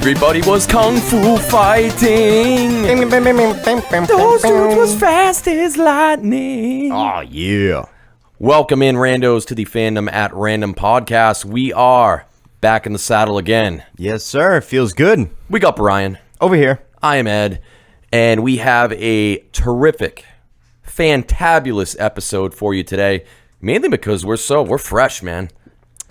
Everybody was kung fu fighting. Those dudes was fast as lightning. Oh, yeah. Welcome in, randos, to the Fandom at Random podcast. We are back in the saddle again. Yes, sir. Feels good. We got Brian. Over here. I am Ed. And we have a terrific, fantabulous episode for you today. Mainly because we're fresh, man.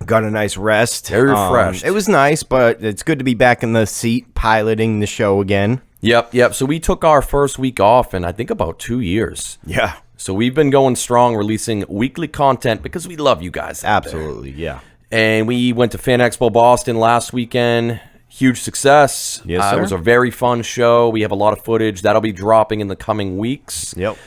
Got a nice rest. Very refreshed. It was nice, but it's good to be back in the seat piloting the show again. Yep. So we took our first week off in, I think, about 2 years. Yeah. So we've been going strong, releasing weekly content because we love you guys out there. Absolutely, yeah. And we went to Fan Expo Boston last weekend. Huge success. Yes, sir. It was a very fun show. We have a lot of footage that'll be dropping in the coming weeks. Yep.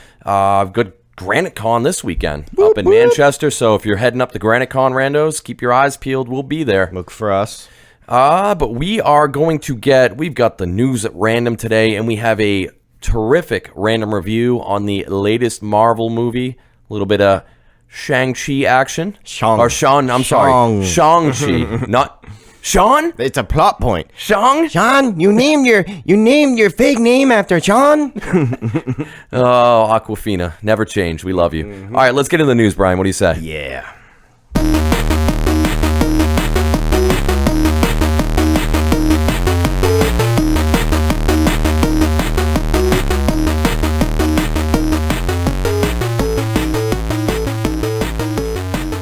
Good Granite Con this weekend up in Manchester. So if you're heading up to Granite Con, randos, keep your eyes peeled. We'll be there. Look for us. But we are going to we've got the news at random today, and we have a terrific random review on the latest Marvel movie. A little bit of Shang-Chi action. Shang-Chi. Not Sean? It's a plot point. Sean, you named your fake name after Sean? Oh, Aquafina. Never change. We love you. All right, let's get into the news, Brian. What do you say? Yeah.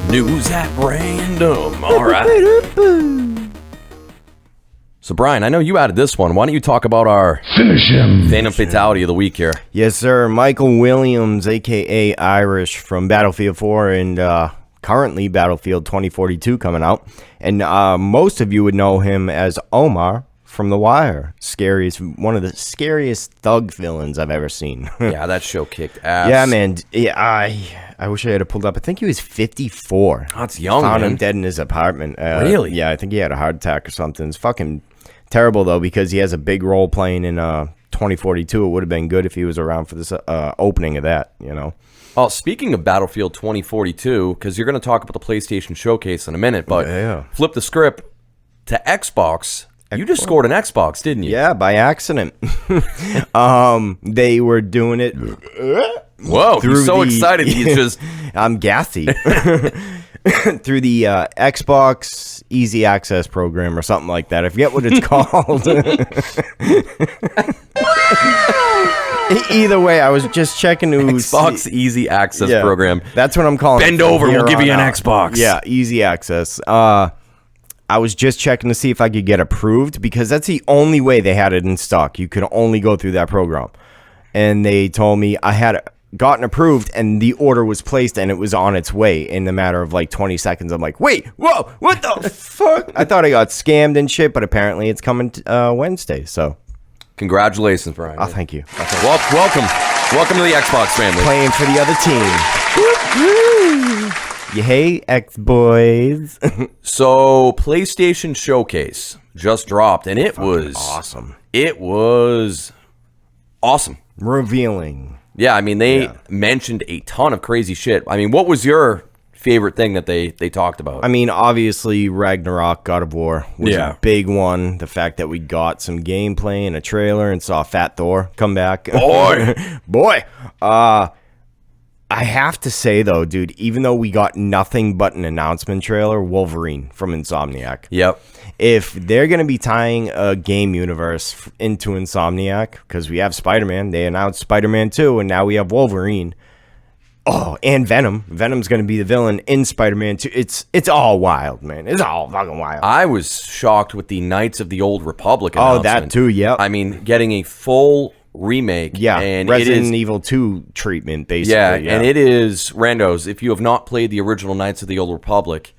News at random. All right. So, Brian, I know you added this one. Why don't you talk about our Phantom Fatality of the week here? Yes, sir. Michael Williams, a.k.a. Irish, from Battlefield 4 and currently Battlefield 2042 coming out. And most of you would know him as Omar from The Wire. One of the scariest thug villains I've ever seen. Yeah, that show kicked ass. Yeah, man. Yeah, I wish I had it pulled up. I think he was 54. That's young, Found man. him dead in his apartment. Really? Yeah, I think he had a heart attack or something. It's fucking terrible, though, because he has a big role playing in 2042. It would have been good if he was around for this opening of that, you know? Oh, speaking of Battlefield 2042, because you're going to talk about the PlayStation Showcase in a minute, but flip the script to Xbox. You just scored an Xbox, didn't you? Yeah, by accident. They were doing it. Whoa, he's so excited. He's just... I'm gassy. Through the Xbox Easy Access program or something like that. I forget what it's called. Either way, I was just checking to Xbox Easy Access program. That's what I'm calling it. Bend over, we'll give you an Xbox. Yeah, Easy Access. I was just checking to see if I could get approved because that's the only way they had it in stock. You could only go through that program. And they told me I had gotten approved and the order was placed and it was on its way in the matter of like 20 seconds. I'm like, wait, whoa, what the fuck? I thought I got scammed and shit, but apparently it's coming Wednesday. So congratulations, Brian. Oh, thank you. Welcome to the Xbox family. Playing for the other team. You hate X-Boys. So, PlayStation Showcase just dropped, and it was awesome. It was awesome. Revealing. Yeah, I mean, they mentioned a ton of crazy shit. I mean, what was your favorite thing that they talked about? I mean, obviously, Ragnarok, God of War was a big one. The fact that we got some gameplay and a trailer and saw Fat Thor come back. Boy. I have to say, though, dude, even though we got nothing but an announcement trailer, Wolverine from Insomniac. Yep. If they're going to be tying a game universe into Insomniac, because we have Spider-Man, they announced Spider-Man 2, and now we have Wolverine. Oh, and Venom. Venom's going to be the villain in Spider-Man 2. It's all wild, man. It's all fucking wild. I was shocked with the Knights of the Old Republic announcement. Oh, that too, yep. I mean, getting a full remake. Yeah, and Resident Evil 2 treatment, basically. Yeah, and it is, randos, if you have not played the original Knights of the Old Republic,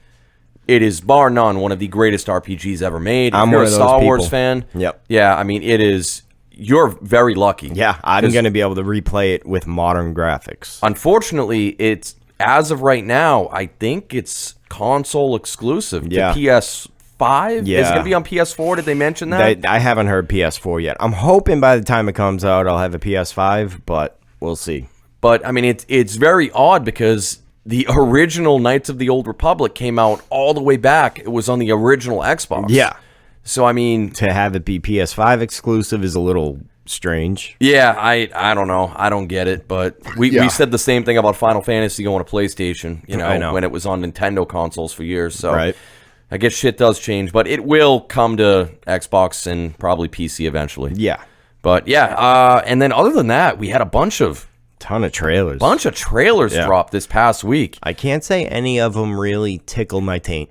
it is bar none one of the greatest RPGs ever made. I'm if you're one a of those Star people. Wars fan, Yep. Yeah, I mean, it is, you're very lucky. Yeah, I'm going to be able to replay it with modern graphics. Unfortunately, it's, as of right now, I think it's console exclusive to PS5. Yeah. Is it going to be on PS4? Did they mention that? I haven't heard PS4 yet. I'm hoping by the time it comes out, I'll have a PS5, but we'll see. But, I mean, it's very odd because the original Knights of the Old Republic came out all the way back. It was on the original Xbox. Yeah. So, I mean, To have it be PS5 exclusive is a little strange. yeah, I don't know. I don't get it. But we said the same thing about Final Fantasy going to PlayStation, I know. when it was on Nintendo consoles for years. So Right. I guess shit does change, but it will come to Xbox and probably PC eventually. Yeah. But yeah, and then other than that, we had a bunch of Trailers. trailers drop this past week. I can't say any of them really tickle my taint.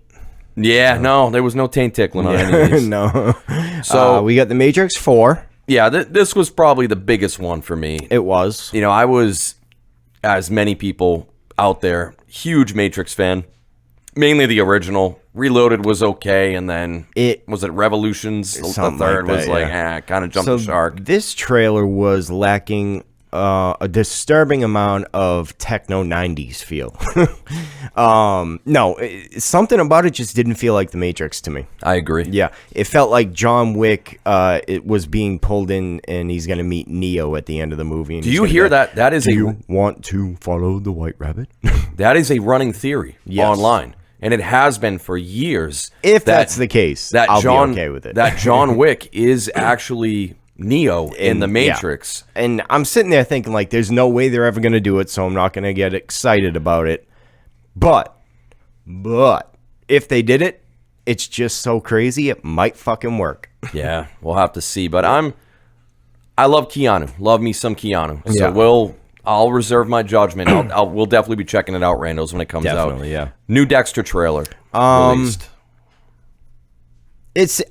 Yeah, no, there was no taint tickling on any of these. No. So we got The Matrix 4. yeah, this was probably the biggest one for me. It was. I was, as many people out there, huge Matrix fan. Mainly the original. Reloaded was okay, and then was it Revolutions? The Something third like that, was kind of jumped the shark. This trailer was lacking a disturbing amount of techno 90s feel. Something about it just didn't feel like The Matrix to me. I agree. Yeah, it felt like John Wick it was being pulled in, and he's going to meet Neo at the end of the movie. And Do you hear that? That is Do you want to follow the White Rabbit? that is a running theory online. And it has been for years. If that's the case, I'll be okay with it. That John Wick is actually Neo in The Matrix. Yeah. And I'm sitting there thinking, like, there's no way they're ever going to do it, so I'm not going to get excited about it. But if they did it, it's just so crazy, it might fucking work. Yeah, we'll have to see. But I love Keanu. Love me some Keanu. So Yeah. I'll reserve my judgment. We'll definitely be checking it out, Randos, when it comes out. Definitely, yeah. New Dexter trailer released.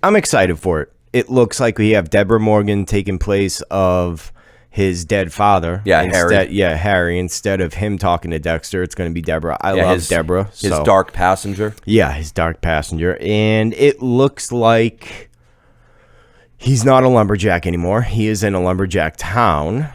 I'm excited for it. It looks like we have Deborah Morgan taking place of his dead father. Yeah, Harry. Yeah, Harry. Instead of him talking to Dexter, it's going to be Deborah. I love Deborah. His dark passenger. Yeah, his dark passenger. And it looks like he's not a lumberjack anymore. He is in a lumberjack town.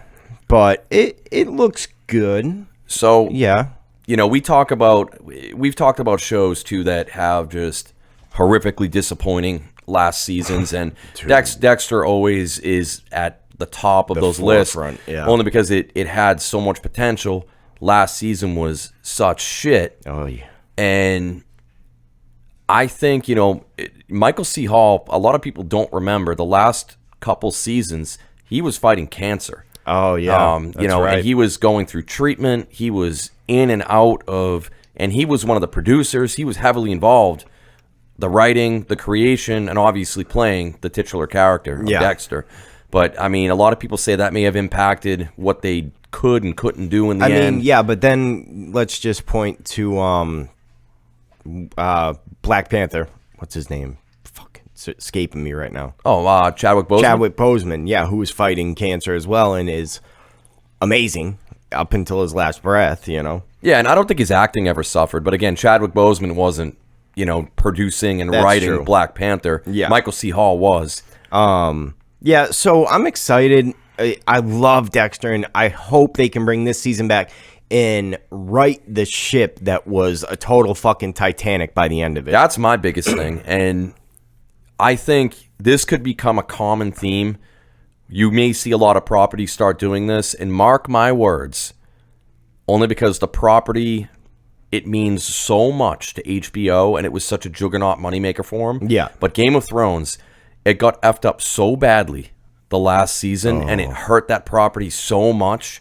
But it looks good. So, yeah. We've talked about shows, too, that have just horrifically disappointing last seasons. And Dexter always is at the top of those lists. Yeah. Only because it had so much potential. Last season was such shit. Oh, yeah. And I think, Michael C. Hall, a lot of people don't remember the last couple seasons, he was fighting cancer. Oh, yeah. And he was going through treatment. He was in and out of, and he was one of the producers. He was heavily involved, the writing, the creation, and obviously playing the titular character of Dexter. But, I mean, a lot of people say that may have impacted what they could and couldn't do in the end. Yeah, but then let's just point to Black Panther. What's his name? It's escaping me right now. Oh, Chadwick Boseman? Chadwick Boseman, yeah, who is fighting cancer as well and is amazing up until his last breath, Yeah, and I don't think his acting ever suffered. But again, Chadwick Boseman wasn't, producing and writing true. Black Panther. Yeah. Michael C. Hall was. Yeah, so I'm excited. I love Dexter, and I hope they can bring this season back and right the ship that was a total fucking Titanic by the end of it. That's my biggest thing. And I think this could become a common theme. You may see a lot of properties start doing this, and mark my words, only because the property, it means so much to HBO, and it was such a juggernaut moneymaker for them. Yeah. But Game of Thrones, it got effed up so badly the last season, and it hurt that property so much.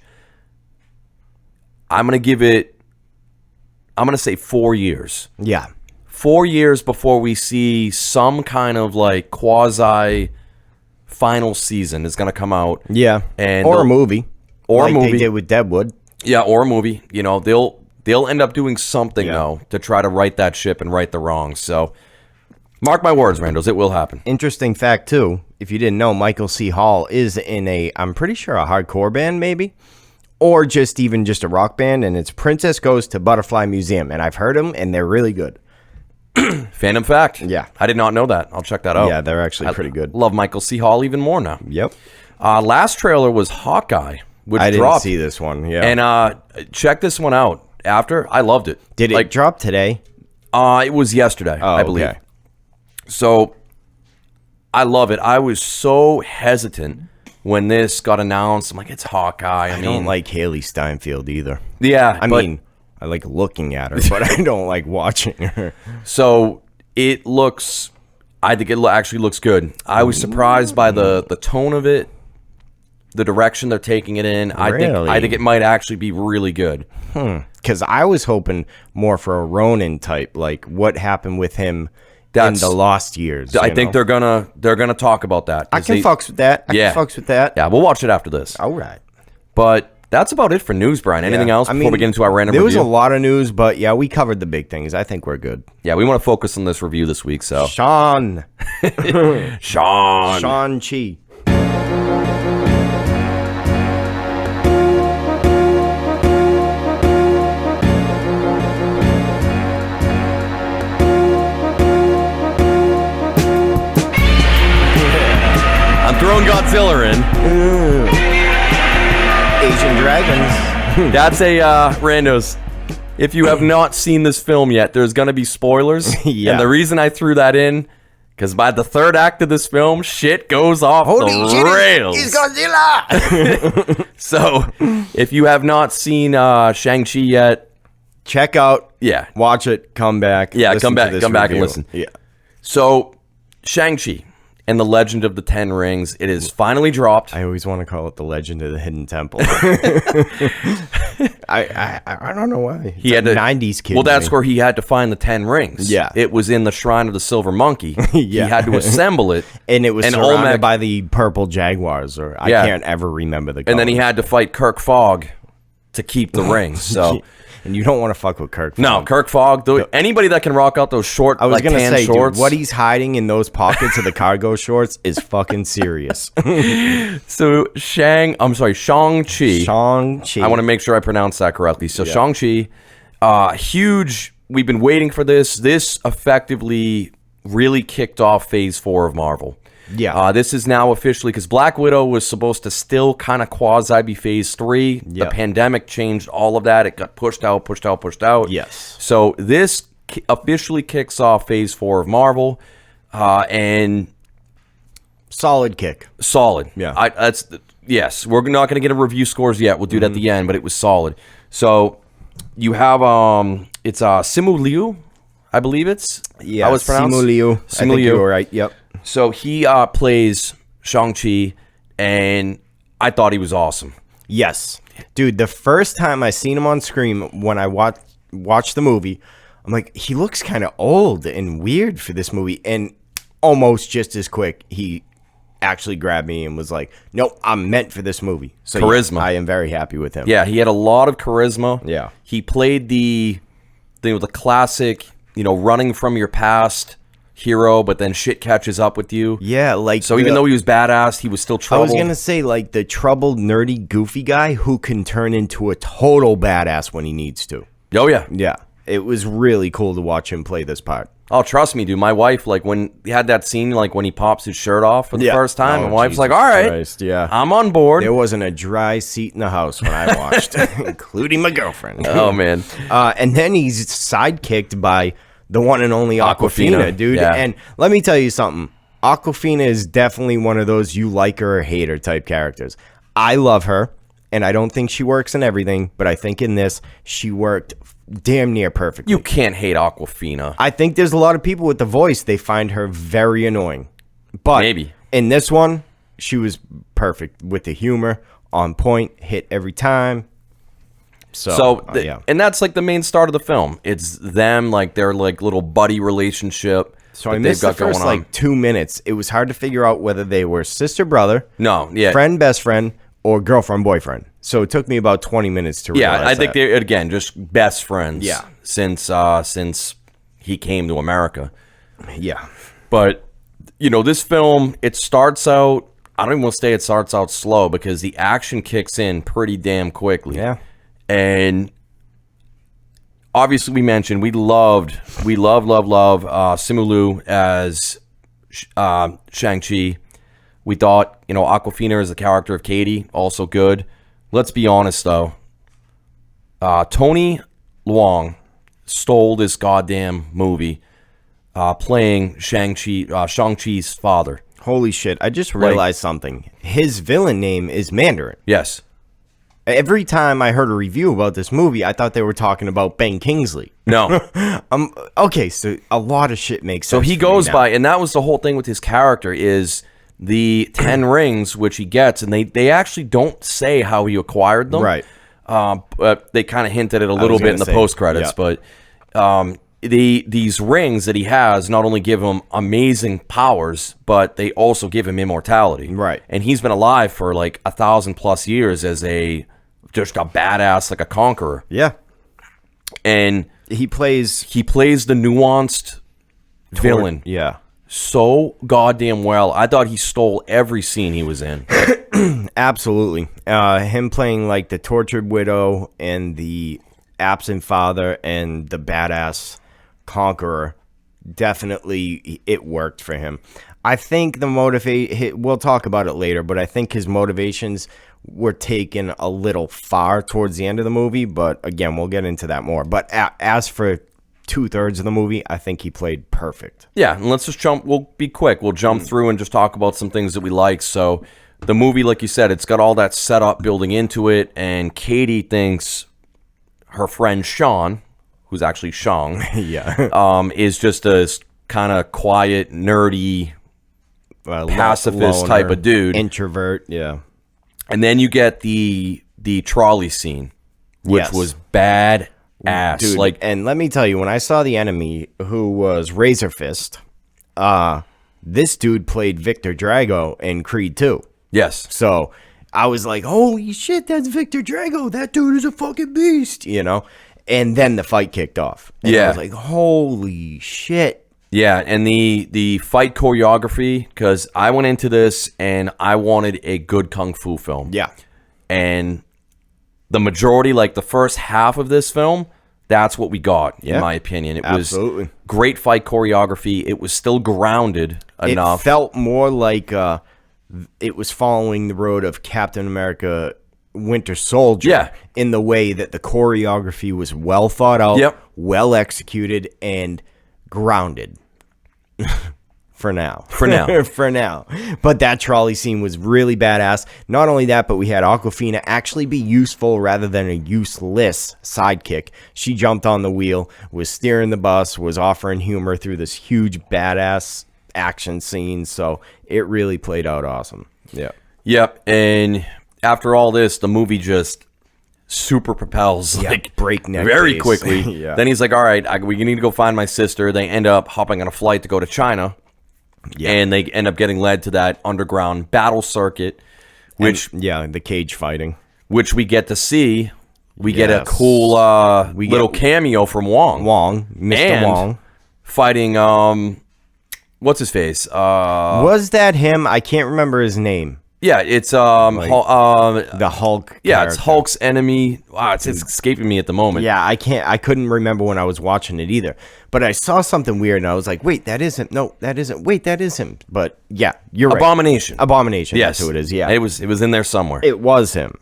I'm going to say 4 years. Yeah. 4 years before we see some kind of like quasi final season is going to come out. Yeah. And or a movie. Or like a movie. they did with Deadwood. Yeah, or a movie. They'll end up doing something though to try to right that ship and right the wrongs. So mark my words, Randos, it will happen. Interesting fact too, if you didn't know, Michael C. Hall is in I'm pretty sure a hardcore band maybe. Or just a rock band, and it's Princess Goes to Butterfly Museum. And I've heard them, and they're really good. Fandom fact. Yeah. I did not know that. I'll check that out. Yeah, they're actually pretty good. Love Michael C. Hall even more now. Yep. Last trailer was Hawkeye, which I dropped. didn't see this one, yeah. And check this one out. After, I loved it. Did it drop today? It was yesterday, I believe. Okay. So, I love it. I was so hesitant when this got announced. I'm like, it's Hawkeye. I don't like Haley Steinfeld either. Yeah, I mean, I like looking at her, but I don't like watching her. So it looks I think it actually looks good. I was surprised by the tone of it, the direction they're taking it in. Really? I think it might actually be really good. Because I was hoping more for a Ronin type, like what happened with him in the Lost Years. I think they're gonna talk about that. I can fucks with that. I can fucks with that. Yeah, we'll watch it after this. All right. But that's about it for news, Brian. Anything else before we get into our random There review? was a lot of news, but yeah, we covered the big things. I think we're good. Yeah, we want to focus on this review this week. So Sean. Sean. Shang-Chi. I'm throwing Godzilla in. Asian dragons. That's a randos. If you have not seen this film yet, there's going to be spoilers. Yeah. And the reason I threw that in, because by the third act of this film, shit goes off the rails. It's Godzilla. So, if you have not seen Shang-Chi yet, Check out. yeah. Watch it. Come back. Yeah, listen come to back. this Come back and review. listen. Yeah. So, Shang-Chi and the Legend of the Ten Rings, it is finally dropped. I always want to call it the Legend of the Hidden Temple. I don't know why. He had to 90s kid. Well, that's to me. where he had to find the 10 rings. Yeah. It was in the Shrine of the Silver Monkey. Yeah. He had to assemble it. And it was and surrounded Olmec- by the purple jaguars, or I Yeah. can't ever remember the. And then he colors. had to fight Kirk Fogg to keep the rings. So and you don't want to fuck with Kirk. no, Fogg. Kirk Fogg. Anybody that can rock out those short, I was like gonna tan say, shorts. dude, what he's hiding in those pockets of the cargo shorts is fucking serious. So Shang-Chi. Shang-Chi. I want to make sure I pronounce that correctly. So Shang-Chi, huge. We've been waiting for this. This effectively really kicked off Phase 4 of Marvel. Yeah. This is now officially, because Black Widow was supposed to still kind of quasi be Phase 3. The Yep. pandemic changed all of that. It got pushed out. Yes. So this officially kicks off Phase 4 of Marvel, and Solid kick. solid. Yeah. Yes. We're not going to get a review scores yet. We'll do it at the end, but it was solid. So you have it's Simu Liu, I believe it's Yeah. how it's pronounced. Simu Liu. I Simu think Liu. you're right. Yep. So he plays Shang-Chi, and I thought he was awesome. Yes. Dude, the first time I seen him on screen when I watched the movie, I'm like, he looks kind of old and weird for this movie. And almost just as quick, he actually grabbed me and was like, nope, I'm meant for this movie. So yeah, Charisma. I am very happy with him. Yeah, he had a lot of charisma. Yeah. He played the classic, running from your past hero, but then shit catches up with you. Yeah, like So even though he was badass, he was still I troubled. was gonna say, like, the troubled, nerdy, goofy guy who can turn into a total badass when he needs to. Oh yeah. Yeah, it was really cool to watch him play this part. Oh, trust me, dude. My wife, like, when he had that scene, like, when he pops his shirt off for the Yeah. first time, Oh, my wife's like, Jesus all right, Christ, yeah. I'm on board. There wasn't a dry seat in the house when I watched, including my girlfriend. Oh, man. And then he's sidekicked by the one and only Aquafina, Awkwafina, dude. yeah. And let me tell you something. Aquafina is definitely one of those you like her or hate her type characters. I love her, and I don't think she works in everything, but I think in this, she worked damn near perfectly. You can't hate Aquafina. I think there's a lot of people with the voice, they find her very annoying. But Maybe. in this one, she was perfect with the humor, on point, hit every time. So, yeah. And that's like the main start of the film. It's them, like their like little buddy relationship. So that I missed the first going on. like 2 minutes. It was hard to figure out whether they were sister brother, No, yeah, friend best friend, or girlfriend boyfriend. So it took me about 20 minutes to realize yeah. I think that. they're again just best friends. Yeah. Since he came to America. Yeah. But this film, it starts out. I don't even want to say it starts out slow because the action kicks in pretty damn quickly. Yeah. And obviously, we mentioned we love Simu Liu as Shang-Chi. We thought, Aquafina as the character of Katie, also good. Let's be honest, though. Tony Leung stole this goddamn movie playing Shang-Chi's father. Holy shit. I just realized something. His villain name is Mandarin. Yes. Every time I heard a review about this movie, I thought they were talking about Ben Kingsley. No. Okay, so a lot of shit makes So sense. he goes by, and that was the whole thing with his character is the 10 rings, which he gets, and they actually don't say how he acquired them. Right. But they kind of hinted at it a little bit in the post-credits. Yeah. But these rings that he has not only give him amazing powers, but they also give him immortality. Right. And he's been alive for like 1,000+ years as just a badass, like a conqueror. Yeah. And He plays the nuanced villain Yeah. so goddamn well. I thought he stole every scene he was in. Absolutely. Him playing like the tortured widow and the absent father and the badass conqueror, definitely it worked for him. I think we'll talk about it later, but I think his motivations were taken a little far towards the end of the movie, but again, we'll get into that more. But as for 2/3 of the movie, I think he played perfect. Yeah, and let's just jump. We'll be quick. We'll jump through and just talk about some things that we like. So the movie, like you said, it's got all that setup building into it, and Katie thinks her friend Sean, who's actually Shang, Yeah. is just a kind of quiet, nerdy, pacifist type of dude. Introvert, yeah. And then you get the trolley scene, which Yes. was badass. Dude, Like, and let me tell you, when I saw the enemy, who was Razor Fist, this dude played Victor Drago in Creed 2. yes. So I was like, holy shit, that's Victor Drago. That dude is a fucking beast, you know? And then the fight kicked off. And Yeah. I was like, holy shit. Yeah, and the fight choreography, because I went into this and I wanted a good kung fu film. Yeah. And the majority, like the first half of this film, that's what we got, in my opinion. It Absolutely. was great fight choreography. It was still grounded enough. It felt more like it was following the road of Captain America Winter Soldier, Yeah. in the way that the choreography was well thought out, Yep. well executed, and grounded. For now. For now. For now. But that trolley scene was really badass. Not only that, but we had Aquafina actually be useful rather than a useless sidekick. She jumped on the wheel, was steering the bus, was offering humor through this huge badass action scene. So it really played out awesome. Yeah. Yep, and after all this, the movie just super propels, like breakneck very pace. quickly. Yeah. Then he's like, all right, we need to go find my sister. They end up hopping on a flight to go to China. Yeah. And they end up getting led to that underground battle circuit, which the cage fighting. which we get to see. We get a Yes. cool little cameo from Wong. Mr. And Wong. fighting what's his face? Was that him? I can't remember his name. Yeah, it's The Hulk. yeah, it's character. Hulk's enemy. Wow, it's escaping me at the moment. Yeah, I couldn't remember when I was watching it either. But I saw something weird and I was like, wait, that isn't. No, that isn't. Wait, that is him. But yeah, you're right. Abomination. Abomination. Yes, That's who it is. Yeah. it was in there somewhere. It was him.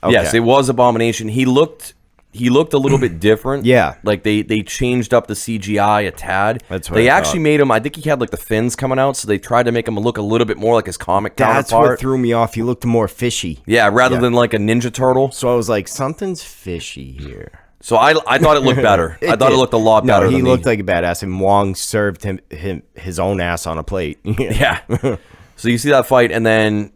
Okay. Yes, it was Abomination. He looked a little bit different. Yeah. Like they changed up the CGI a tad. That's what they I actually thought. made him. I think he had like the fins coming out, so they tried to make him look a little bit more like his comic That's counterpart. what threw me off. He looked more fishy. Yeah, rather than like a Ninja Turtle. So I was like, something's fishy here. So I thought it looked better. I thought it did. looked a lot better. No, he than looked the, like a badass, and Wong served him his own ass on a plate. yeah. So you see that fight, and then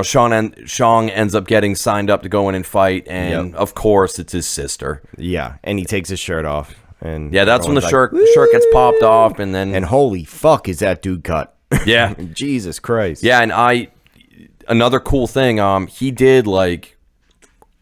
Shang ends up getting signed up to go in and fight, and of course it's his sister. Yeah, and he takes his shirt off, and Yeah, that's when the everyone's shirt gets popped off, and then and holy fuck, is that dude cut? yeah. Jesus Christ. Yeah, and another cool thing, he did like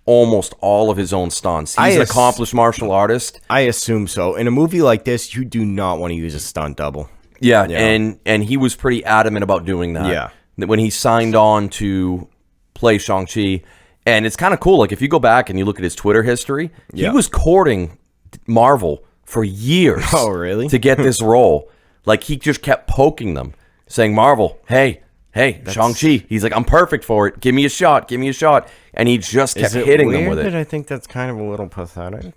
almost all of his own stunts. He's an accomplished martial artist. I assume so. In a movie like this, you do not want to use a stunt double. Yeah, and he was pretty adamant about doing that. Yeah. When he signed on to play Shang-Chi. And it's kind of cool. Like, if you go back and you look at his Twitter history, he was courting Marvel for years. Oh, really? To get this role. Like, he just kept poking them, saying, Marvel, hey, Shang-Chi. He's like, I'm perfect for it. Give me a shot. Give me a shot. And he just kept hitting them with it. I think that's kind of a little pathetic.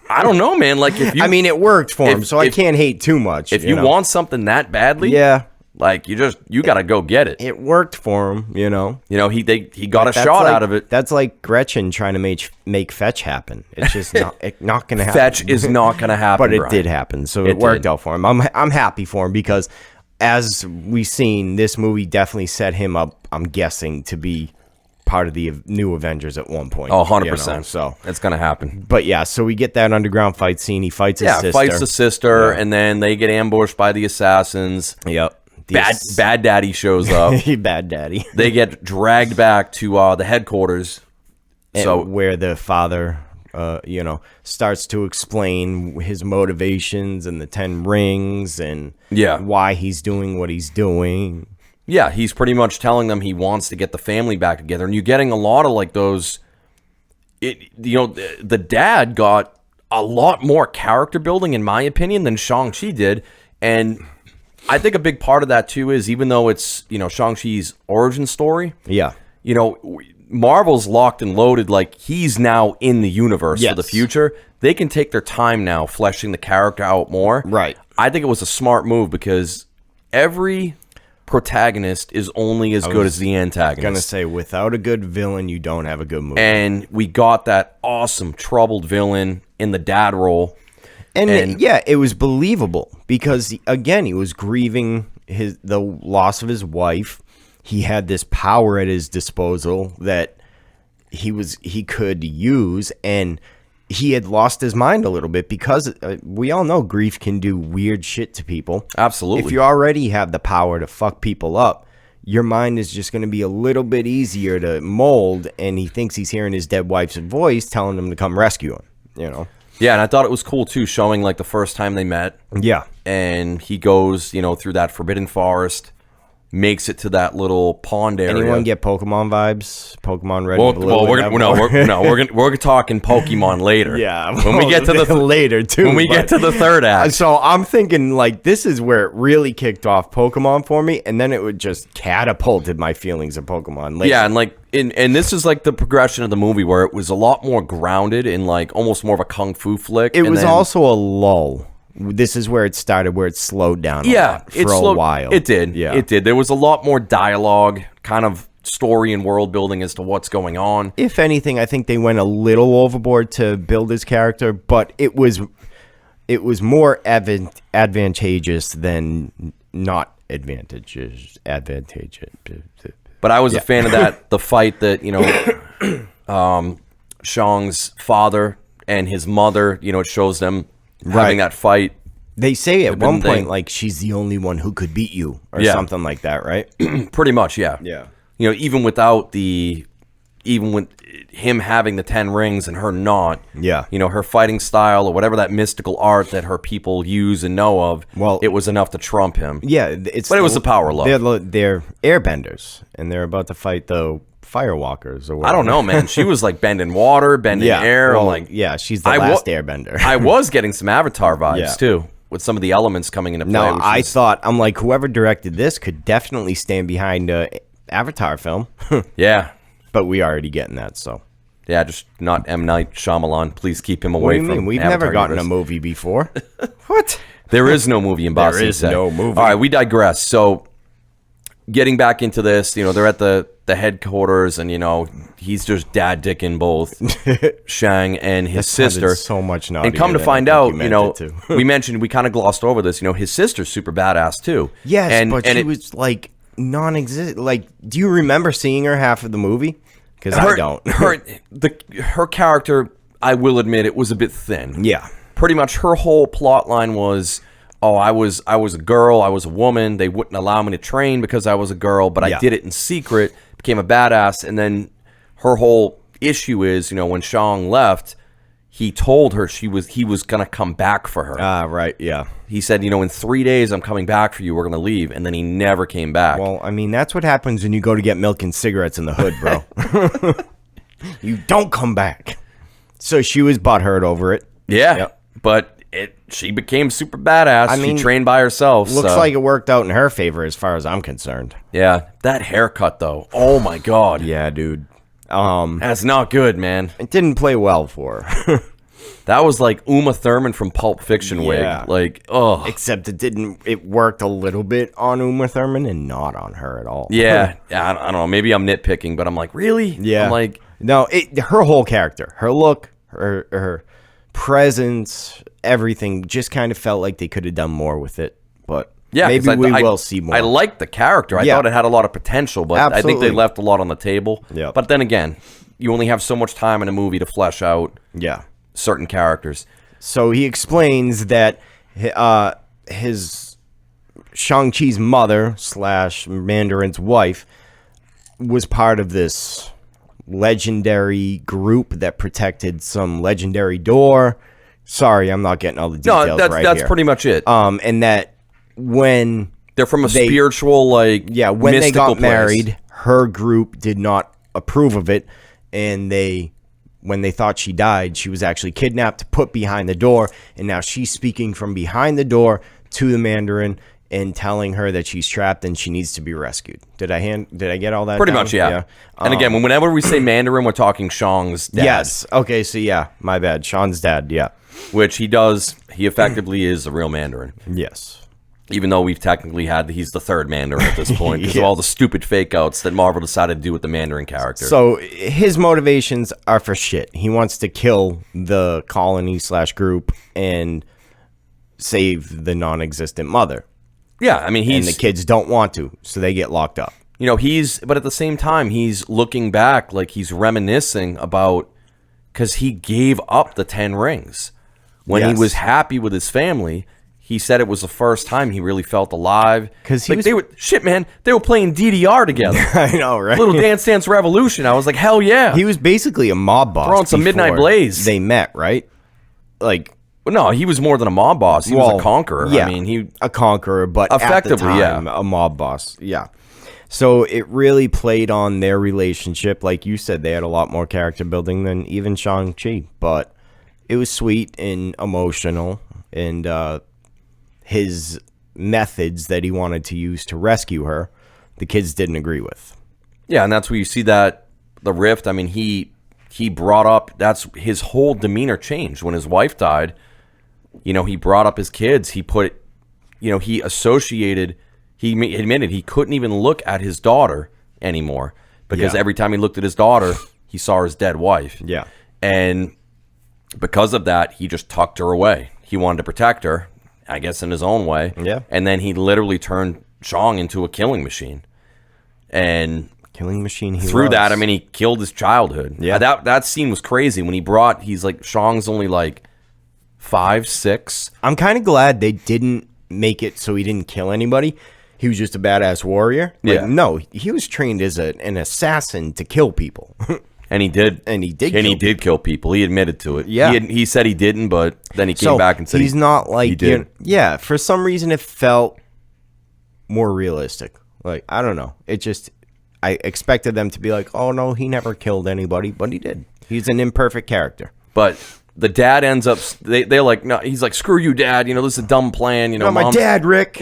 I don't know, man. Like, if you, I mean, it worked for him, so I can't hate too much. if you want something that badly, yeah, Like you got to go get it. It worked for him, you know. He got a shot out of it. That's like Gretchen trying to make fetch happen. It's just not going to happen. Fetch is not going to happen, but it Brian. did happen, so it worked out for him. I'm happy for him because, as we've seen, this movie definitely set him up. I'm guessing to be part of the new Avengers at one point. Oh, 100%. So it's going to happen. But yeah, so we get that underground fight scene. He fights his sister. Fights the sister, and then they get ambushed by the assassins. Yep. Bad Daddy shows up. Bad Daddy. They get dragged back to the headquarters. So where the father, starts to explain his motivations and the 10 rings and why he's doing what he's doing. Yeah, he's pretty much telling them he wants to get the family back together, and you're getting a lot of like those. The dad got a lot more character building, in my opinion, than Shang-Chi did, and I think a big part of that too is even though it's Shang-Chi's origin story. Yeah, Marvel's locked and loaded. Like he's now in the universe for the future. They can take their time now, fleshing the character out more. Right. I think it was a smart move because every protagonist is only as good as the antagonist. Gonna say, without a good villain, you don't have a good movie. And we got that awesome troubled villain in the dad role. And yeah, it was believable because again, he was grieving the loss of his wife. He had this power at his disposal that he could use, and he had lost his mind a little bit because we all know grief can do weird shit to people. Absolutely. If you already have the power to fuck people up, your mind is just going to be a little bit easier to mold, and he thinks he's hearing his dead wife's voice telling him to come rescue him, Yeah, and I thought it was cool, too, showing, like, the first time they met. Yeah. And he goes, through that forbidden forest, makes it to that little pond area. Anyone get Pokemon vibes? Pokemon Red Well, and Blue? we're talking Pokemon later. Yeah, when we get to the later too. When we get to the third act, so I'm thinking like this is where it really kicked off Pokemon for me, and then it would just catapulted my feelings of Pokemon later. Yeah, and like and this is like the progression of the movie where it was a lot more grounded in like almost more of a kung fu flick. It was also a lull. This is where it started, where it slowed down for a while. It did. Yeah. It did. There was a lot more dialogue, kind of story and world building as to what's going on. If anything, I think they went a little overboard to build his character, but it was more advantageous than not advantageous. But I was a fan of that, the fight that, Shang's father and his mother, it shows them having that fight. They say at one point, like, she's the only one who could beat you, or something like that, right? Pretty much, yeah. Yeah. Even with him having the 10 rings and her not, her fighting style or whatever that mystical art that her people use and know of, it was enough to trump him. Yeah, it was the power love. They're airbenders, and they're about to fight the firewalkers or whatever. I don't know, man. She was like bending water, bending air. She's the last airbender. I was getting some Avatar vibes too, with some of the elements coming into play. No, I'm like, whoever directed this could definitely stand behind a Avatar film. Yeah. But we already getting that, so. Yeah, just not M. Night Shyamalan. Please keep him away from We've Avatar never gotten universe. a movie before. What? There is no movie in Boston. There is no movie. All right, we digress. So, getting back into this, they're at the headquarters, and he's just dad dicking both Shang and his sister. So much naughtier. And come to find out, we mentioned, we kind of glossed over this. His sister's super badass too. Yes, but she was like non-existent. Like, do you remember seeing her half of the movie? Because I don't. her character, I will admit, it was a bit thin. Yeah. Pretty much her whole plot line was, I was a girl, I was a woman. They wouldn't allow me to train because I was a girl, but I did it in secret, became a badass. And then her whole issue is, when Shang left, he told her he was going to come back for her. Right, yeah. He said, in 3 days, I'm coming back for you. We're going to leave. And then he never came back. Well, I mean, that's what happens when you go to get milk and cigarettes in the hood, bro. You don't come back. So she was butthurt over it. Yeah, but she became super badass. I mean, she trained by herself. Looks like it worked out in her favor as far as I'm concerned. Yeah, that haircut, though. Oh, my God. Yeah, dude. That's not good, man. It didn't play well for her. That was like Uma Thurman from Pulp Fiction wig. Yeah. Like, oh. Except it worked a little bit on Uma Thurman and not on her at all. Yeah. I don't know. Maybe I'm nitpicking, but I'm like, really? Yeah. I'm like, no, her whole character, her look, her presence, everything just kind of felt like they could have done more with it. But yeah, maybe we will see more. I liked the character. I thought it had a lot of potential, but I think they left a lot on the table. Yeah. But then again, you only have so much time in a movie to flesh out certain characters. So he explains that his Shang-Chi's mother / Mandarin's wife was part of this legendary group that protected some legendary door. Sorry, I'm not getting all the details right right that's here. pretty much it. And that when they're from a spiritual, like, when they got place. married, her group did not approve of it, and when they thought she died, she was actually kidnapped, put behind the door, and now she's speaking from behind the door to the Mandarin and telling her that she's trapped and she needs to be rescued. Did I get all that? Pretty down? much, yeah. And again, whenever we say Mandarin, we're talking Shang's dad. Yes. Okay, so yeah, my bad. Sean's dad, yeah. Which he effectively is a real Mandarin. Yes. Even though we've technically he's the third Mandarin at this point because of all the stupid fake outs that Marvel decided to do with the Mandarin character. So his motivations are for shit. He wants to kill the colony / group and save the non-existent mother. Yeah, I mean, and the kids don't want to, so they get locked up. You know, but at the same time, he's looking back, like he's reminiscing about, because he gave up the 10 rings. When he was happy with his family, he said it was the first time he really felt alive. Because they were playing DDR together. I know, right? Little Dance Dance Revolution. I was like, hell yeah. He was basically a mob boss. Throwing some Midnight Blaze. They met, right? Like... Well, no, he was more than a mob boss. He was a conqueror. Yeah, I mean, a conqueror, but effectively, at the time, a mob boss. Yeah. So it really played on their relationship. Like you said, they had a lot more character building than even Shang-Chi. But it was sweet and emotional. And his methods that he wanted to use to rescue her, the kids didn't agree with. Yeah, and that's where you see that, the rift. I mean, he brought up, that's his whole demeanor changed when his wife died. You know, he brought up his kids. He put, he associated, he admitted he couldn't even look at his daughter anymore because every time he looked at his daughter, he saw his dead wife. Yeah. And because of that, he just tucked her away. He wanted to protect her, I guess in his own way. Yeah. And then he literally turned Shang into a killing machine. And killing machine through that, I mean, he killed his childhood. Yeah. That scene was crazy when he's like, Shang's only like 5, 6. I'm kind of glad they didn't make it so he didn't kill anybody. He was just a badass warrior. Like, no, he was trained as an assassin to kill people. And he did. And he did. Kill people. He admitted to it. Yeah. He said he didn't, but then he came back and said he's not like he did. Yeah. For some reason, it felt more realistic. Like, I don't know. I expected them to be like, oh no, he never killed anybody, but he did. He's an imperfect character. But the dad ends up, they're like, no, he's like, screw you, dad. This is a dumb plan. Not my dad, Rick.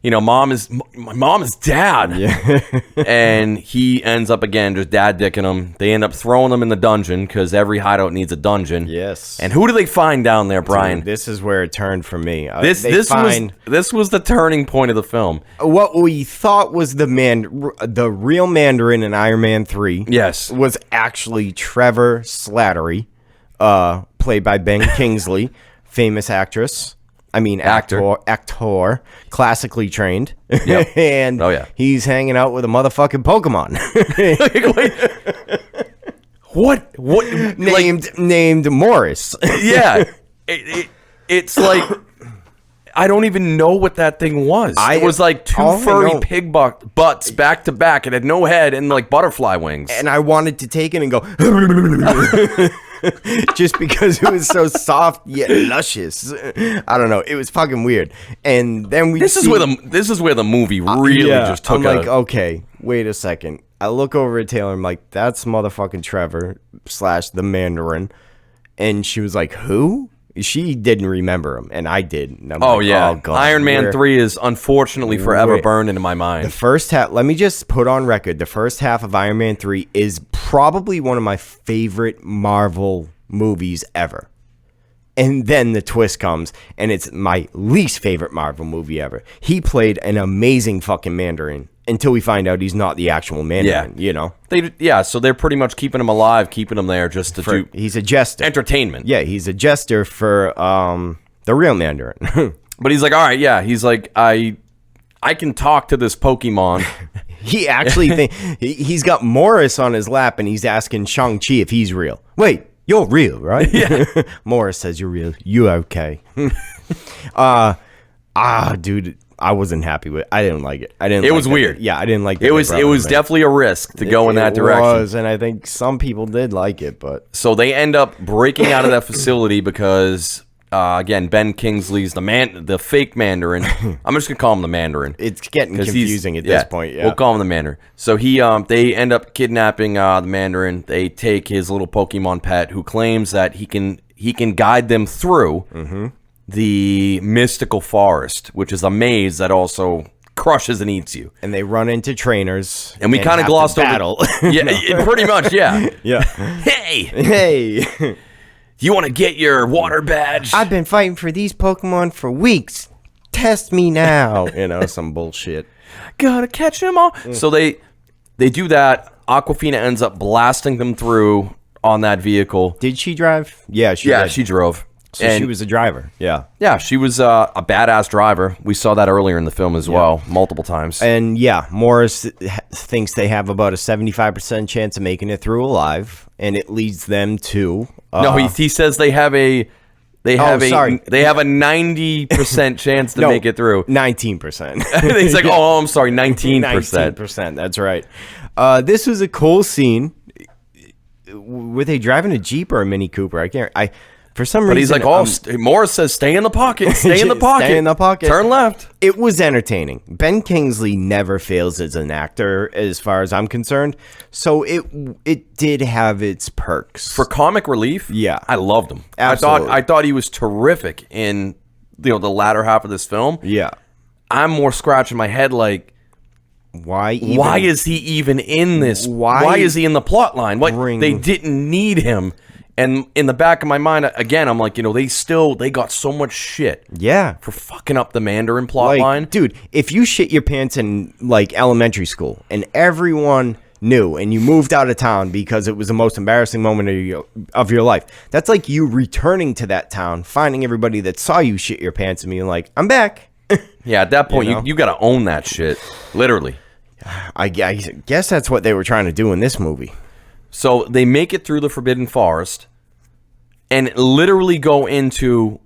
My mom is dad. Yeah. And he ends up again just dad dicking him. They end up throwing him in the dungeon because every hideout needs a dungeon. Yes. And who do they find down there, Brian? Dude, this is where it turned for me. This was the turning point of the film. What we thought was the real Mandarin in Iron Man 3. Yes. Was actually Trevor Slattery. Played by Ben Kingsley, famous actor, classically trained. Yep. And he's hanging out with a motherfucking Pokemon. What? Named Morris. Yeah. It's like, I don't even know what that thing was. It was like two furry pig butts back to back. It had no head and like butterfly wings. And I wanted to take it and go... just because it was so soft yet luscious. I don't know. It was fucking weird. And then this is where the movie really just took. I'm like, okay, wait a second. I look over at Taylor. I'm like, that's motherfucking Trevor / the Mandarin. And she was like, who? She didn't remember him, and I did. And I'm like, oh, God, Iron Man 3 is unfortunately forever burned into my mind. The first half, let me just put on record, the first half of Iron Man 3 is probably one of my favorite Marvel movies ever. And then the twist comes, and it's my least favorite Marvel movie ever. He played an amazing fucking Mandarin until we find out he's not the actual Mandarin, you know? So they're pretty much keeping him alive, keeping him there just to do he's a jester. Entertainment. Yeah, he's a jester for the real Mandarin. But he's like, all right, yeah. He's like, I can talk to this Pokemon. He actually he's got Morris on his lap, and he's asking Shang-Chi if he's real. Wait, you're real, right? Yeah. Morris says you're real. You okay? Dude, I wasn't happy with it. I didn't like it. It was weird. I didn't like it. It was definitely a risk to go in that direction. It was, and I think some people did like it, but so they end up breaking out of that facility because again, Ben Kingsley's the fake Mandarin. I'm just gonna call him the Mandarin. It's getting confusing at this point. Yeah, we'll call him the Mandarin. So they end up kidnapping the Mandarin. They take his little Pokemon pet, who claims that he can guide them through the mystical forest, which is a maze that also crushes and eats you. And they run into trainers, and we kind of glossed over battle. Yeah, pretty much. Yeah. Yeah. Hey. You want to get your water badge? I've been fighting for these Pokemon for weeks. Test me now. Some bullshit. Gotta catch them all. So they do that. Aquafina ends up blasting them through on that vehicle. Did she drive? Yeah, she did. She drove. So she was a driver. Yeah. Yeah, she was a badass driver. We saw that earlier in the film as well, multiple times. And yeah, Morris thinks they have about a 75% chance of making it through alive, and it leads them to no, he says they have a 90% chance to make it through. 19%. He's like, oh, I'm sorry, 19%. 19%. That's right. This was a cool scene. Were they driving a Jeep or a Mini Cooper? For some reason, but he's like, Morris says, stay in the pocket. Stay in the pocket. Stay in the pocket. Turn left. It was entertaining. Ben Kingsley never fails as an actor, as far as I'm concerned. So it did have its perks. For comic relief, yeah, I loved him. Absolutely. I thought he was terrific in the latter half of this film. Yeah. I'm more scratching my head like, why is he even in this? Why is he in the plot line? They didn't need him. And in the back of my mind, again, I'm like, they got so much shit. Yeah. For fucking up the Mandarin plot line. Dude, if you shit your pants in, elementary school, and everyone knew, and you moved out of town because it was the most embarrassing moment of your life, that's like you returning to that town, finding everybody that saw you shit your pants and being like, I'm back. Yeah, at that point, you got to own that shit. Literally. I guess that's what they were trying to do in this movie. So they make it through the Forbidden Forest and literally go into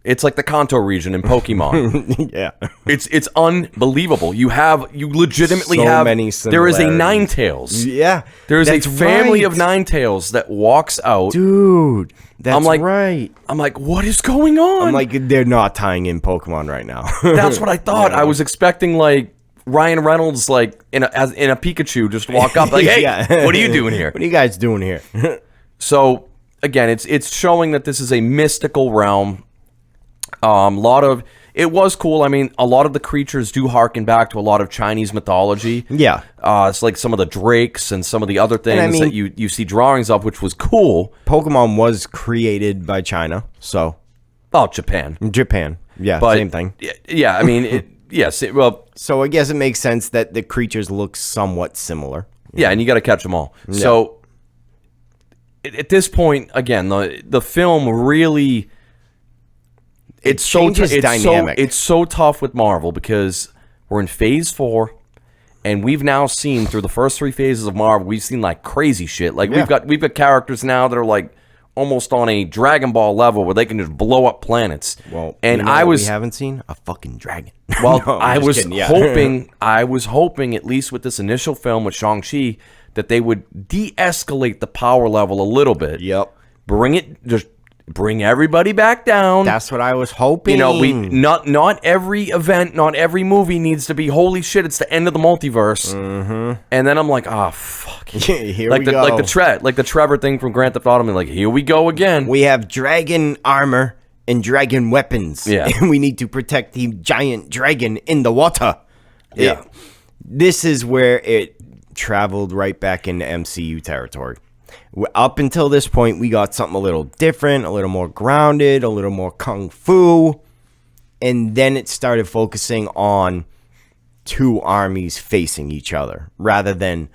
it's like the Kanto region in Pokemon. Yeah. It's unbelievable. You legitimately have many there is a Ninetales. Yeah. There is a family of Ninetales that walks out. Dude, that's right. I'm like, what is going on? I'm like, they're not tying in Pokemon right now. That's what I thought. Yeah. I was expecting Ryan Reynolds in a Pikachu just walk up like, hey, what are you doing here? What are you guys doing here? So again, it's showing that this is a mystical realm. It was cool. I mean, a lot of the creatures do harken back to a lot of Chinese mythology. Yeah. It's like some of the drakes and some of the other things that you see drawings of, which was cool. Pokemon was created by China, so. Oh, Japan. Yeah, same thing. Yeah, I mean, yes. So I guess it makes sense that the creatures look somewhat similar. Yeah, and you got to catch them all. Yeah. So at this point, again, the film really it's dynamic. It's so tough with Marvel because we're in Phase 4, and we've now seen through the first 3 phases of Marvel, we've seen crazy shit. We've got characters now that are almost on a Dragon Ball level where they can just blow up planets. Well, and we haven't seen a fucking dragon. Well, no, I was hoping at least with this initial film with Shang-Chi that they would de-escalate the power level a little bit. Yep. Bring everybody back down. That's what I was hoping. Not every event, not every movie needs to be holy shit. It's the end of the multiverse. Mm-hmm. And then I'm like, fuck. Here we go. Like the Trevor thing from Grand Theft Auto. Here we go again. We have dragon armor and dragon weapons. Yeah. And we need to protect the giant dragon in the water. Yeah. This is where it traveled right back into MCU territory. Up until this point, we got something a little different, a little more grounded, a little more kung fu. And then it started focusing on two armies facing each other rather than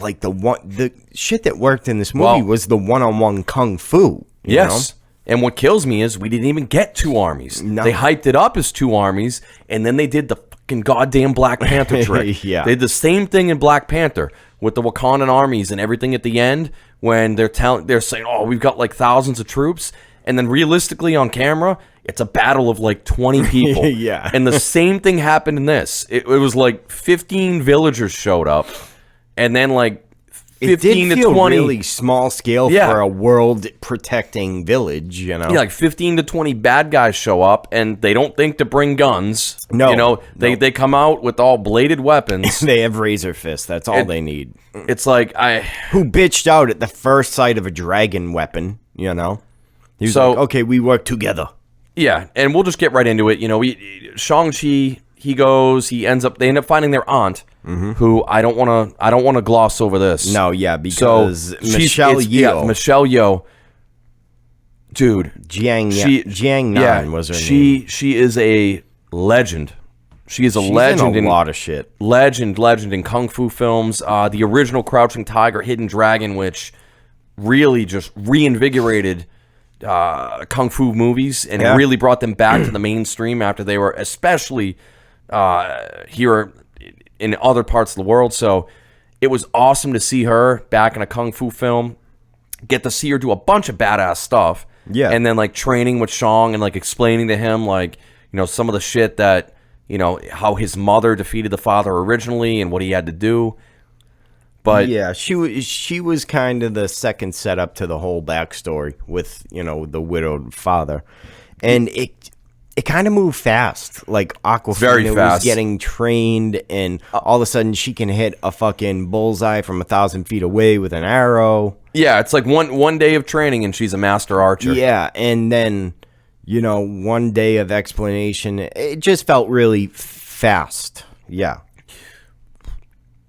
like the shit that worked in this movie was the one-on-one kung fu. You know? And what kills me is we didn't even get two armies. No. They hyped it up as two armies, and then they did the fucking goddamn Black Panther trick. Yeah. They did the same thing in Black Panther with the Wakandan armies and everything at the end when they're saying, oh, we've got like thousands of troops. And then realistically on camera, it's a battle of like 20 people. Yeah. And the same thing happened in this. It was like 15 villagers showed up, and then like 15 it did to feel 20 really small scale for a world protecting village, you know. Yeah, like 15 to 20 bad guys show up, and they don't think to bring guns. No, you know, they come out with all bladed weapons. They have razor fists. That's all they need. It's like who bitched out at the first sight of a dragon weapon, you know. He was like, okay, we work together. Yeah, and we'll just get right into it. You know, Shang-Chi, they end up finding their aunt, who I don't want to gloss over this. No, yeah, because Michelle Yeoh, dude, Jiang Nan was her name. She is a legend. She's legend in a lot of shit. Legend in kung fu films. The original Crouching Tiger, Hidden Dragon, which really just reinvigorated kung fu movies and really brought them back to the mainstream after they were, especially here in other parts of the world. So it was awesome to see her back in a kung fu film, get to see her do a bunch of badass stuff, and then like training with Shang and like explaining to him like, you know, some of the shit that, you know, how his mother defeated the father originally and what he had to do. But yeah, she was kind of the second setup to the whole backstory with, you know, the widowed father, and it kind of moved fast. Like Aquafina was getting trained, and all of a sudden she can hit a fucking bullseye from 1,000 feet away with an arrow. Yeah, it's like one day of training and she's a master archer. Yeah, and then, you know, one day of explanation. It just felt really fast. Yeah.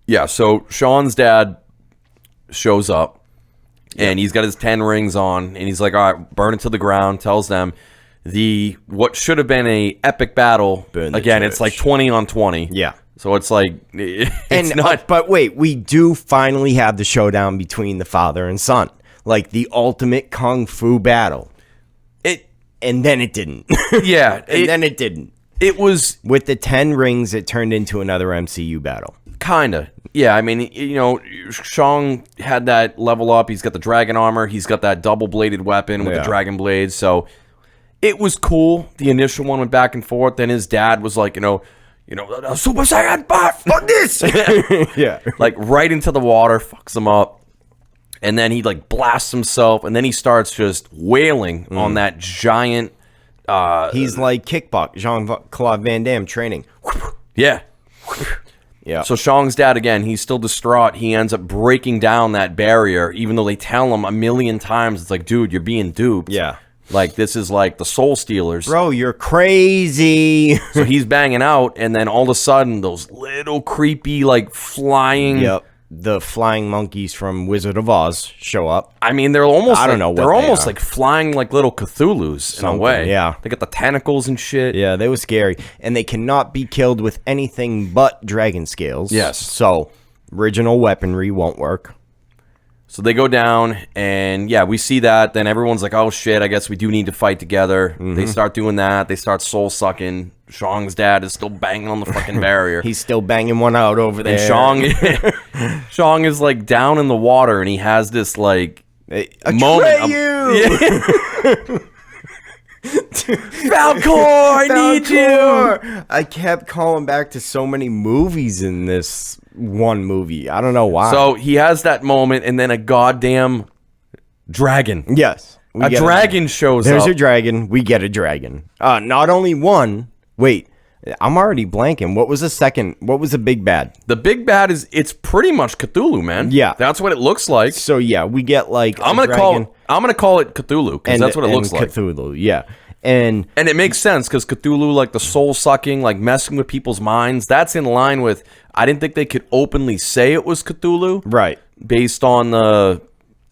Yeah, so Sean's dad shows up, and he's got his 10 rings on, and he's like, all right, burn it to the ground, tells them what should have been a epic battle, again, it's like 20 on 20. Yeah. So it's like, it's not... But wait, we do finally have the showdown between the father and son. Like, the ultimate kung fu battle. And then it didn't. Yeah. Then it didn't. It was... With the 10 rings, it turned into another MCU battle. Kinda. Yeah, I mean, you know, Shang had that level up. He's got the dragon armor. He's got that double-bladed weapon with the dragon blades. So it was cool. The initial one went back and forth. Then his dad was like, you know, Super Saiyan 5, fuck this! Yeah. Like, right into the water, fucks him up. And then he, like, blasts himself. And then he starts just wailing on that giant... He's like kickbox, Jean-Claude Van Damme training. Yeah. Yeah. So Shang's dad, again, he's still distraught. He ends up breaking down that barrier, even though they tell him a million times. It's like, dude, you're being duped. Yeah. Like, this is like the Soul Stealers. Bro, you're crazy. So he's banging out, and then all of a sudden, those little creepy, like, flying... Yep. The flying monkeys from Wizard of Oz show up. I mean, they're almost... I don't know what they're almost are. like flying like little Cthulhu's in a way. Yeah. They got the tentacles and shit. Yeah, they were scary. And they cannot be killed with anything but dragon scales. Yes. So, original weaponry won't work. So they go down, and yeah, we see that. Then everyone's like, oh shit, I guess we do need to fight together. They start doing that. They start soul sucking. Shang's dad is still banging on the fucking barrier. He's still banging one out over there. And Shang is like down in the water, and he has this like moment. Falcor, I need you. I kept calling back to so many movies in this one movie. I don't know why. So he has that moment, and then a goddamn dragon. Yes. A dragon shows There's up. a dragon. We get a dragon. Not only one. Wait. I'm already blanking. What was the second? What was the big bad? The big bad it's pretty much Cthulhu, man. Yeah. That's what it looks like. So yeah, we get like I'm gonna call it Cthulhu, because that's what it looks like. Cthulhu, yeah. And it makes sense, because Cthulhu, like the soul sucking, like messing with people's minds, that's in line with, I didn't think they could openly say it was Cthulhu. right. based on the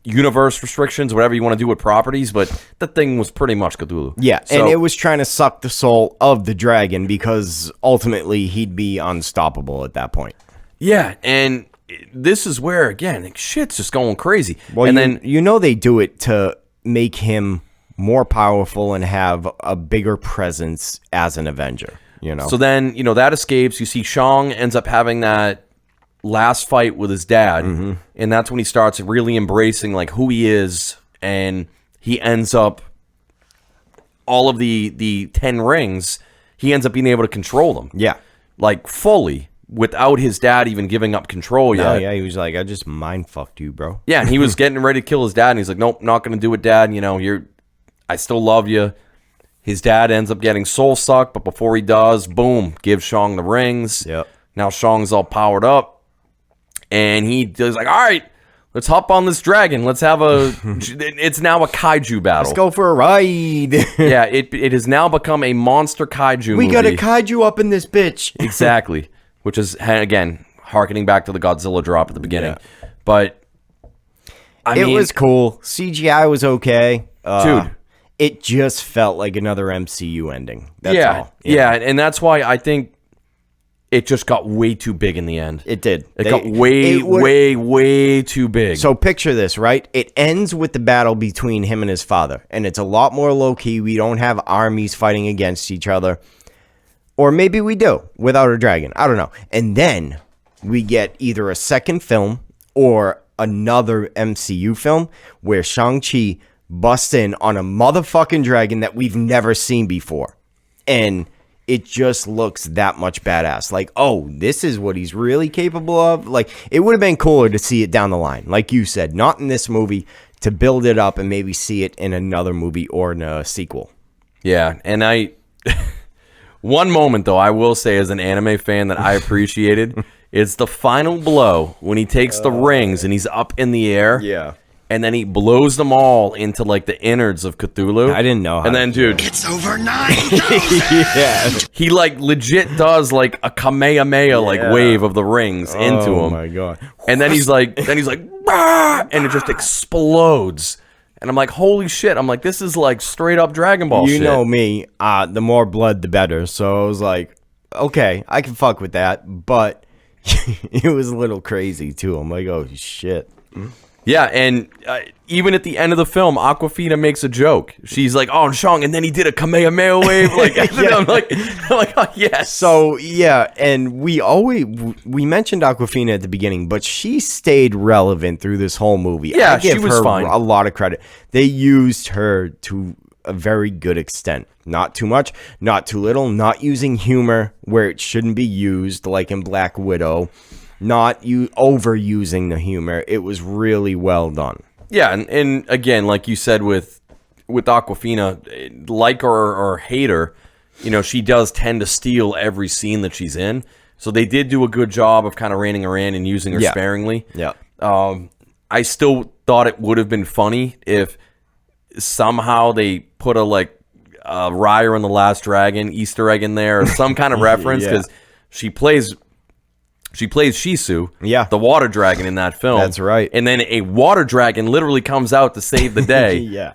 universe restrictions, whatever you want to do with properties, but the thing was pretty much Cthulhu. Yeah, So, and it was trying to suck the soul of the dragon because ultimately he'd be unstoppable at that point. yeah, and this is where, again, like, shit's just going crazy. Well, and then they do it to make him more powerful and have a bigger presence as an Avenger. So then, that escapes. You see Shang ends up having that last fight with his dad, and that's when he starts really embracing like who he is, and he ends up all of the 10 rings, he ends up being able to control them. Yeah. Like fully, without his dad even giving up control yet. Oh, yeah, he was like, I just mind fucked you, bro. Yeah, and he was getting ready to kill his dad, and he's like, nope, not going to do it, Dad. I still love you. His dad ends up getting soul sucked, but before he does, boom, gives Shang the rings. Yep. Now Shang's all powered up. And he does like, all right, let's hop on this dragon. Let's have it's now a kaiju battle. Let's go for a ride. Yeah, it has now become a monster kaiju We movie. got a kaiju up in this bitch. Exactly. Which is, again, harkening back to the Godzilla drop at the beginning. Yeah. But, it was cool. CGI was okay. Dude. It just felt like another MCU ending. That's all. Yeah, and that's why I think it just got way too big in the end. It did. It got way too big. So picture this, right? It ends with the battle between him and his father. And it's a lot more low-key. We don't have armies fighting against each other. Or maybe we do, without a dragon. I don't know. And then we get either a second film or another MCU film where Shang-Chi busts in on a motherfucking dragon that we've never seen before. And it just looks that much badass. Like, oh, this is what he's really capable of. Like, it would have been cooler to see it down the line. Like you said, not in this movie, to build it up and maybe see it in another movie or in a sequel. Yeah, and one moment, though, I will say as an anime fan that I appreciated, it's the final blow when he takes the rings and he's up in the air. Yeah. And then he blows them all into, like, the innards of Cthulhu. I didn't know how. And then, dude. It's over 9,000! Yeah. He, like, legit does, like, a Kamehameha, like, wave of the rings into him. Oh, my God. And then he's like, bah! And it just explodes. And I'm like, holy shit. I'm like, this is, like, straight up Dragon Ball shit. You know me. The more blood, the better. So I was like, okay, I can fuck with that. But it was a little crazy, too. I'm like, oh, shit. Yeah, and even at the end of the film, Aquafina makes a joke. She's like, "Oh, Shang," and then he did a Kamehameha wave. Like, I'm like, oh yes. So yeah, and we mentioned Aquafina at the beginning, but she stayed relevant through this whole movie. Yeah, I give she was her fine. a lot of credit. They used her to a very good extent. Not too much, not too little. Not using humor where it shouldn't be used, like in Black Widow. Not overusing the humor. It was really well done. Yeah, and again, like you said with Aquafina, like her or hate her, she does tend to steal every scene that she's in. So they did do a good job of kind of reining her in and using her sparingly. Yeah. I still thought it would have been funny if somehow they put a Raya and the Last Dragon Easter egg in there or some kind of reference because she plays Shisu, the water dragon in that film. That's right. And then a water dragon literally comes out to save the day. Yeah.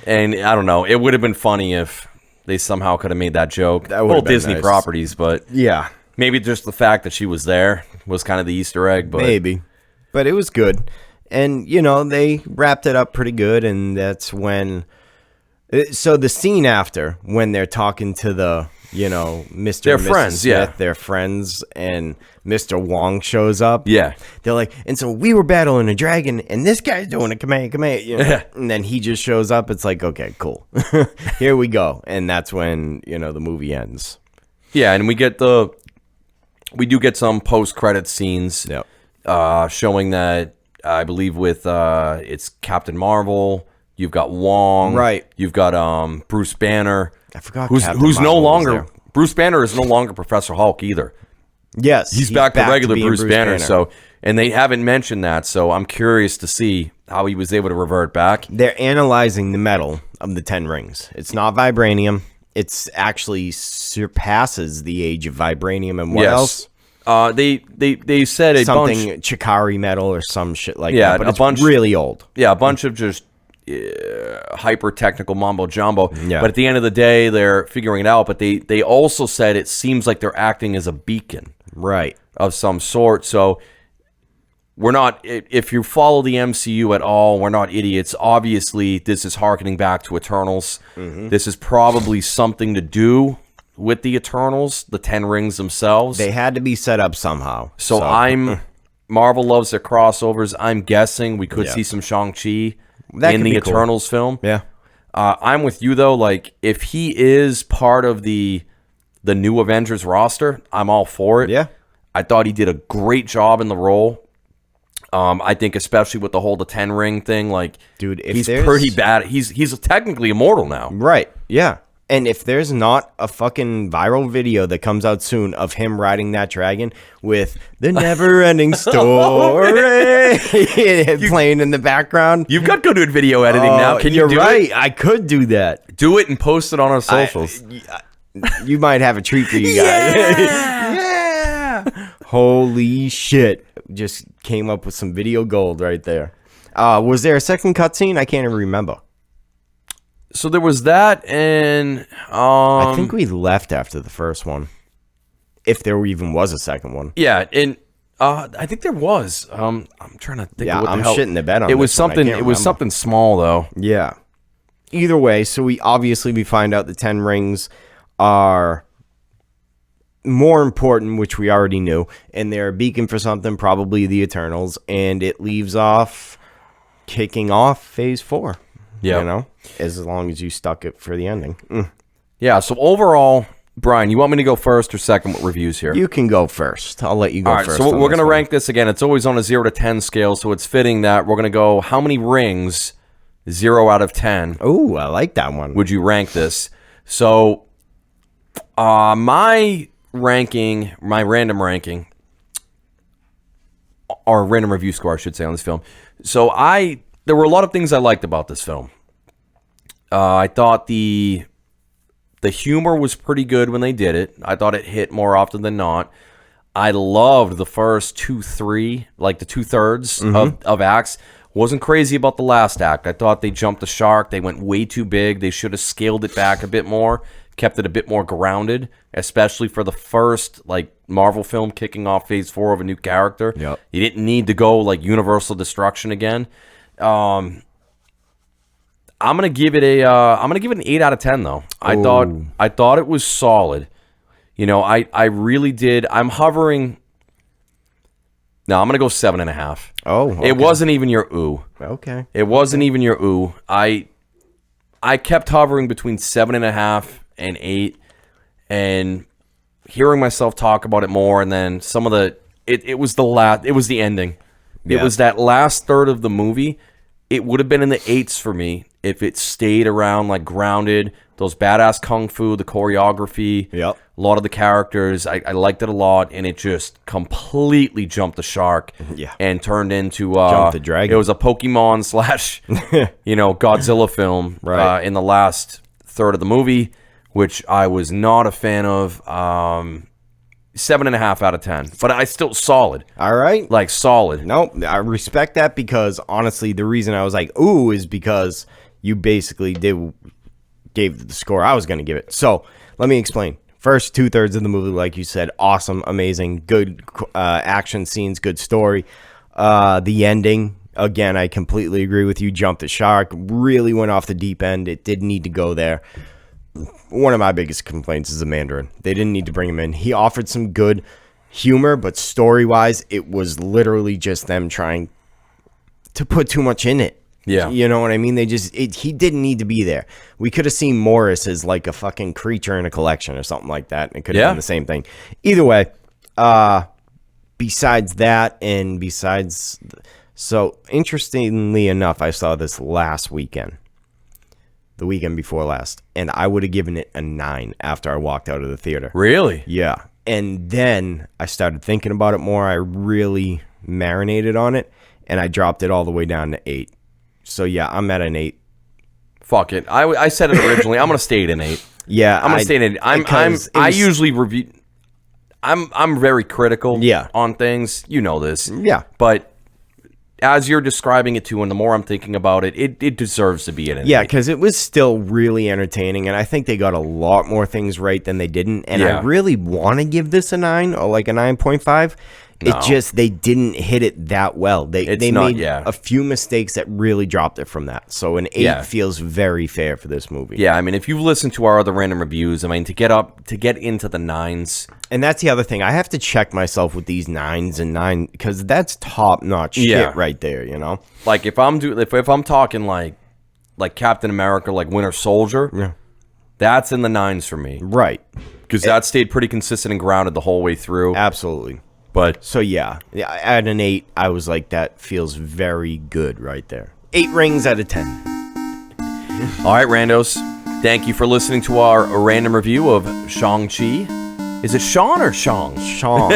And I don't know. It would have been funny if they somehow could have made that joke. That would have Both been Disney nice. properties, but Yeah. maybe just the fact that she was there was kind of the Easter egg. But Maybe. But it was good. And, they wrapped it up pretty good. And that's when... So the scene after, when they're talking to the... Mr. They're and Mrs. friends, Smith, yeah. They're friends, and Mr. Wong shows up. Yeah. They're like, and so we were battling a dragon, and this guy's doing a Kamehameha, and then he just shows up. It's like, okay, cool. Here we go. And that's when, the movie ends. Yeah, and we do get some post-credit scenes showing that, I believe with, it's Captain Marvel, you've got Wong. Right. You've got Bruce Banner. I forgot Who's Captain no Marvel was longer there. Bruce Banner is no longer Professor Hulk either. Yes. He's back to regular being Bruce Banner. So, and they haven't mentioned that. So I'm curious to see how he was able to revert back. They're analyzing the metal of the 10 rings. It's not vibranium. It's actually surpasses the age of vibranium. And what else? They said a something bunch, Chikari metal or some shit like Yeah, that. But a it's bunch- really old. yeah, a bunch of just hyper technical mumbo jumbo. Yeah. But at the end of the day, they're figuring it out. But they also said it seems like they're acting as a beacon Right. of some sort. So we're not. If you follow the MCU at all, we're not idiots. Obviously, this is harkening back to Eternals. This is probably something to do with the Eternals, the Ten Rings themselves. They had to be set up somehow. So Marvel loves their crossovers. I'm guessing we could Yeah. see some Shang-Chi That in could the be cool. Eternals film. Yeah. I'm with you though. Like, if he is part of the new Avengers roster, I'm all for it. Yeah. I thought he did a great job in the role. I think especially with the whole the Ten Ring thing, like, Dude, if he's there's- pretty bad. He's technically immortal now. Right. Yeah. And if there's not a fucking viral video that comes out soon of him riding that dragon with the never-ending story playing in the background. You've got good video editing now. Can you You're do right. it? I could do that. Do it and post it on our socials. You might have a treat for you guys. Yeah. Holy shit. Just came up with some video gold right there. Was there a second cutscene? I can't even remember. So there was that, and I think we left after the first one. If there even was a second one. yeah, and I think there was. I'm trying to think. Yeah, of what the I'm hell. shitting the bed on It was this one. I something. can't It was remember. something small though. Yeah. Either way, so we find out the 10 rings are more important, which we already knew, and they're a beacon for something, probably the Eternals, and it leaves off kicking off phase 4. Yeah. You know, as long as you stuck it for the ending. Yeah. So overall, Brian, you want me to go first or second with reviews here? You can go first. I'll let you go All right. first. So on we're this gonna one. rank this again. It's always on a 0 to 10 scale, so it's fitting that we're gonna go how many rings, 0 out of 10. Ooh, I like that one. Would you rank this? So, my ranking, my random ranking, or random review score, I should say, on this film. So there were a lot of things I liked about this film. I thought the humor was pretty good when they did it. I thought it hit more often than not. I loved the first 2-3, like the 2/3 of acts. Wasn't crazy about the last act. I thought they jumped the shark. They went way too big. They should have scaled it back a bit more, kept it a bit more grounded, especially for the first like Marvel film kicking off phase 4 of a new character. Yep. You didn't need to go like universal destruction again. I'm gonna give it an 8 out of 10 though. I thought it was solid. You know, I really did. I'm hovering. No, I'm gonna go 7.5. Oh, okay. It wasn't even your ooh. Okay. It wasn't even your ooh. I kept hovering between 7.5 and 8, and hearing myself talk about it more, and then some of the it was the ending. It Yeah. was that last third of the movie. It would have been in the 8s for me if it stayed around like grounded. Those badass kung fu, the choreography, Yep. a lot of the characters. I liked it a lot, and it just completely jumped the shark. Yeah. And turned into Jumped the dragon. It was a Pokemon slash Godzilla film Right. in the last third of the movie, which I was not a fan of. 7.5 out of 10, but I still solid, All right. like solid. No, I respect that because honestly, the reason I was like, ooh, is because you basically gave the score I was going to give it. So let me explain. First 2/3 of the movie, like you said, awesome, amazing, good action scenes, good story. The ending, again, I completely agree with you. Jumped the shark, really went off the deep end. It didn't need to go there. One of my biggest complaints is the Mandarin. They didn't need to bring him in. He offered some good humor, but story-wise, it was literally just them trying to put too much in it. Yeah. You know what I mean? He didn't need to be there. We could have seen Morris as like a fucking creature in a collection or something like that, and it could have been the same thing. Either way, besides that, and so interestingly enough, I saw this last weekend. The weekend before last, and I would have given it a 9 after I walked out of the theater. Really? Yeah. And then I started thinking about it more. I really marinated on it, and I dropped it all the way down to 8. So yeah, I'm at an 8. Fuck it. I said it originally. I'm gonna stay at an 8. Yeah, I'm gonna stay at an 8. I usually review. I'm very critical Yeah. on things. You know this. Yeah. But as you're describing it too, and the more I'm thinking about it, it deserves to be an 8. Yeah, because it was still really entertaining, and I think they got a lot more things right than they didn't. And Yeah. I really want to give this a 9 or like a 9.5. No. It just they didn't hit it that well. They not, made yeah. a few mistakes that really dropped it from that. So an 8 Yeah. feels very fair for this movie. Yeah, I mean, if you've listened to our other random reviews, I mean, to get into the 9s. And that's the other thing. I have to check myself with these 9s and 9 because that's top notch Yeah. shit right there. You know. Like if I'm talking like Captain America, like Winter Soldier, Yeah. that's in the 9s for me Right. because that stayed pretty consistent and grounded the whole way through. Absolutely. But So yeah, at an 8, I was like, that feels very good right there. 8 rings out of 10. all right, randos, thank you for listening to our random review of Shang-Chi. Is it Sean or Shang? Sean.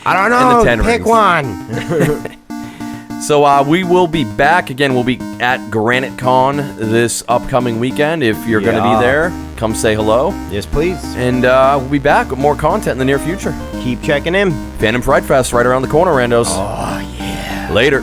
I don't know. And the 10 Pick rings. one. So we will be back again. We'll be at Granite Con this upcoming weekend. If you're going to Yeah. be there, come say hello. Yes, please. And we'll be back with more content in the near future. Keep checking in. Phantom Fright Fest right around the corner, randos. Oh yeah. Later.